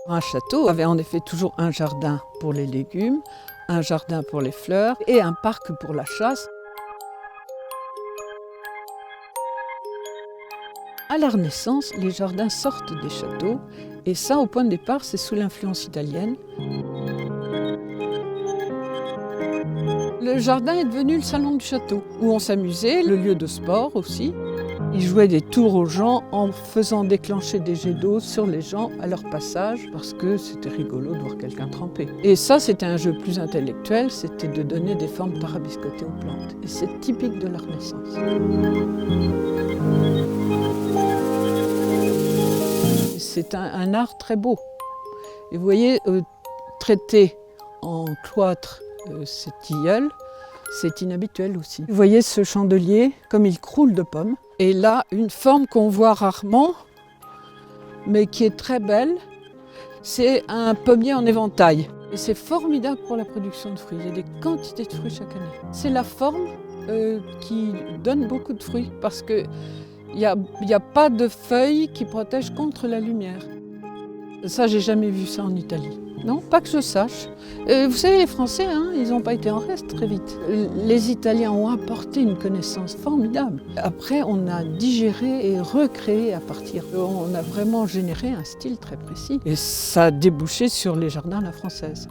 Un château avait en effet toujours un jardin pour les légumes, un jardin pour les fleurs et un parc pour la chasse. À la Renaissance, les jardins sortent des châteaux et ça, au point de départ, c'est sous l'influence italienne. Le jardin est devenu le salon du château, où on s'amusait, le lieu de sport aussi. Ils jouaient des tours aux gens en faisant déclencher des jets d'eau sur les gens à leur passage, parce que c'était rigolo de voir quelqu'un tremper. Et ça, c'était un jeu plus intellectuel, c'était de donner des formes tarabiscotées aux plantes. Et c'est typique de la Renaissance. C'est un art très beau. Et vous voyez, traiter en cloître ces tilleuls, c'est inhabituel aussi. Vous voyez ce chandelier, comme il croule de pommes. Et là, une forme qu'on voit rarement, mais qui est très belle, c'est un pommier en éventail. Et c'est formidable pour la production de fruits. Il y a des quantités de fruits chaque année. C'est la forme qui donne beaucoup de fruits, parce qu'il n'y a pas de feuilles qui protègent contre la lumière. Ça, j'ai jamais vu ça en Italie. Non, pas que je sache. Vous savez, les Français, ils n'ont pas été en reste très vite. Les Italiens ont apporté une connaissance formidable. Après, on a digéré et recréé à partir. On a vraiment généré un style très précis. Et ça a débouché sur les jardins à la française.